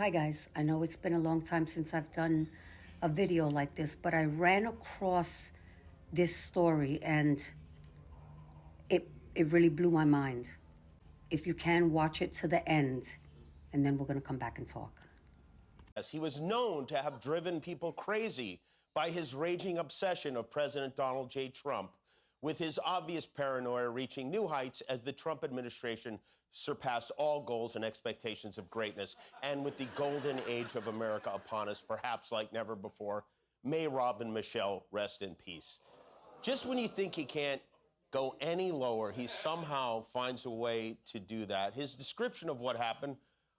Hi guys, I know it's been a long time since I've done a video like this, but I ran across this story and it really blew my mind. If you can, watch it to the end, and then we're gonna come back and talk. He was known to have driven people crazy by his raging obsession of President Donald J. Trump, with his obvious paranoia reaching new heights as the Trump administration surpassed all goals and expectations of greatness. And with the golden age of America upon us, perhaps like never before, may Rob and Michelle rest in peace. Just when you think he can't go any lower, he somehow finds a way to do that. His description of what happened,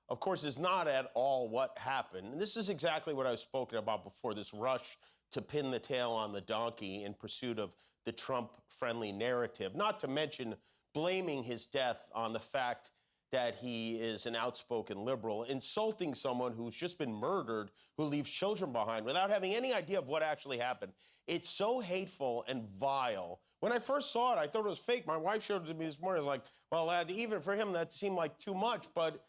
of course, is not at all what happened. And this is exactly what I've spoken about before, this rush to pin the tail on the donkey in pursuit of the Trump-friendly narrative, not to mention blaming his death on the fact that he is an outspoken liberal, insulting someone who's just been murdered, who leaves children behind without having any idea of what actually happened. It's so hateful and vile. When I first saw it, I thought it was fake. My wife showed it to me this morning. I was like, well, even for him, that seemed like too much, but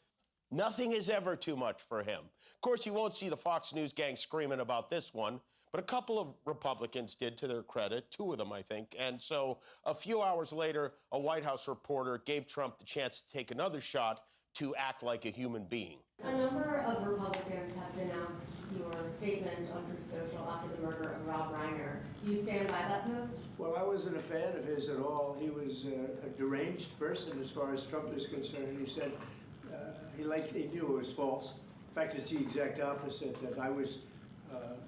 nothing is ever too much for him. Of course, you won't see the Fox News gang screaming about this one, but a couple of Republicans did, to their credit, two of them, I think. And so a few hours later, a White House reporter gave Trump the chance to take another shot to act like a human being. A number of Republicans have denounced your statement on Truth Social after the murder of Rob Reiner. Do you stand by that post? Well, I wasn't a fan of his at all. He was a deranged person as far as Trump is concerned. He said he knew it was false. In fact, it's the exact opposite, that I was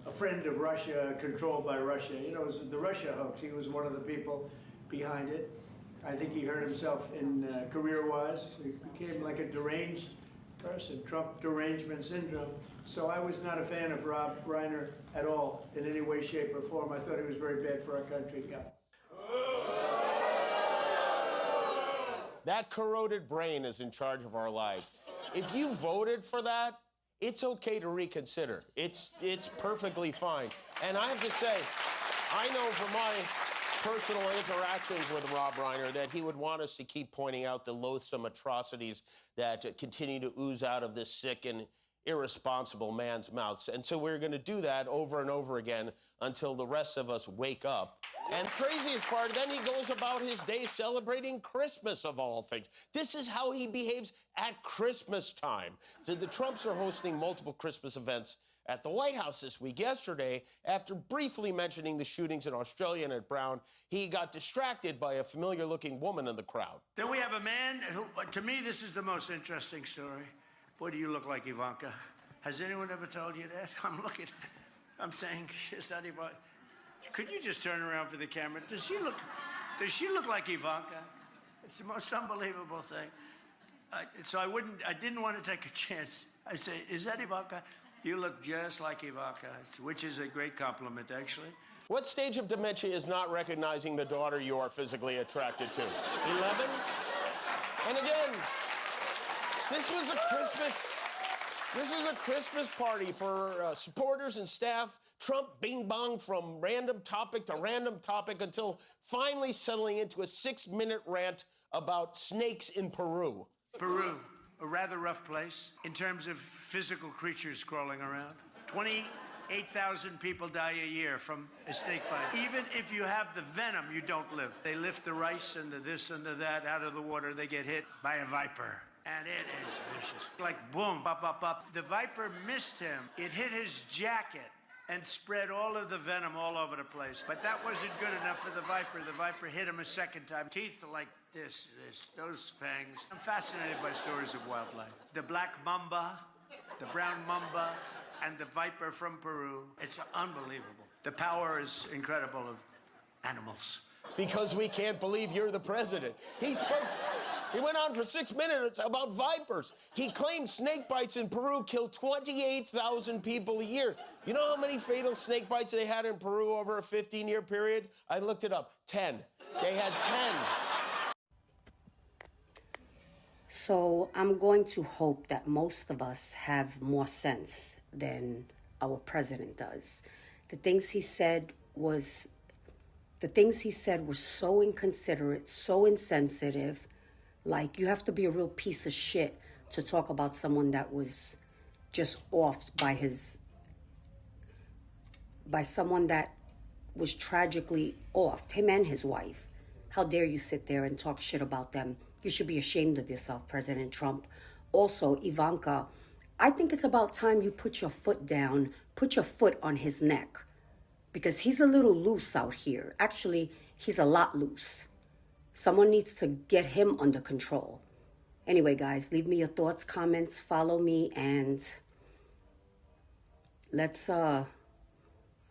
a friend of Russia, controlled by Russia. You know, it was the Russia hoax. He was one of the people behind it. I think he hurt himself in career-wise. He became like a deranged person, Trump derangement syndrome. So I was not a fan of Rob Reiner at all, in any way, shape, or form. I thought he was very bad for our country. Yeah. That corroded brain is in charge of our lives. If you voted for that, it's okay to reconsider. It's perfectly fine. And I have to say, I know from my personal interactions with Rob Reiner that he would want us to keep pointing out the loathsome atrocities that continue to ooze out of this sick and irresponsible man's mouths. And so we're going to do that over and over again until the rest of us wake up. And craziest part, then he goes about his day celebrating Christmas, of all things. This is how he behaves at Christmas time. So the Trumps are hosting multiple Christmas events at the White House this week. Yesterday, after briefly mentioning the shootings in Australia and at Brown, he got distracted by a familiar-looking woman in the crowd. Then we have a man who, to me, this is the most interesting story. Boy, do you look like Ivanka. Has anyone ever told you that? I'm saying, is that Ivanka? Could you just turn around for the camera? Does she look like Ivanka? It's the most unbelievable thing. So I didn't want to take a chance. I say, is that Ivanka? You look just like Ivanka, which is a great compliment, actually. What stage of dementia is not recognizing the daughter you are physically attracted to? 11? And again, this was a Christmas party for supporters and staff. Trump bing-bonged from random topic to random topic until finally settling into a 6-minute rant about snakes in Peru. Peru, a rather rough place in terms of physical creatures crawling around. 28,000 people die a year from a snake bite. Even if you have the venom, you don't live. They lift the rice and the this and the that out of the water. They get hit by a viper. And it is vicious. Like boom, pop, pop, pop. The viper missed him. It hit his jacket and spread all of the venom all over the place. But that wasn't good enough for the viper. The viper hit him a second time. Teeth are like those fangs. I'm fascinated by stories of wildlife. The black mamba, the brown mamba, and the viper from Peru. It's unbelievable. The power is incredible of animals. Because we can't believe you're the president. He went on for 6 minutes about vipers. He claimed snake bites in Peru kill 28,000 people a year. You know how many fatal snake bites they had in Peru over a 15-year period? I looked it up. 10. They had 10. So I'm going to hope that most of us have more sense than our president does. The things he said were so inconsiderate, so insensitive. Like, you have to be a real piece of shit to talk about someone that was just offed by someone that was tragically offed, him and his wife. How dare you sit there and talk shit about them? You should be ashamed of yourself, President Trump. Also, Ivanka, I think it's about time you put your foot down, put your foot on his neck, because he's a little loose out here. Actually, he's a lot loose. Someone needs to get him under control. Anyway, guys, leave me your thoughts, comments, follow me, and let's, I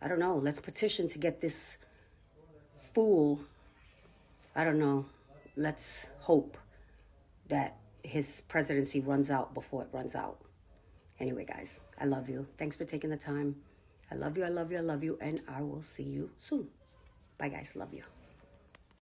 don't know, let's petition to get this fool, I don't know, let's hope that his presidency runs out before it runs out. Anyway, guys, I love you. Thanks for taking the time. I love you, I love you, I love you, and I will see you soon. Bye, guys. Love you.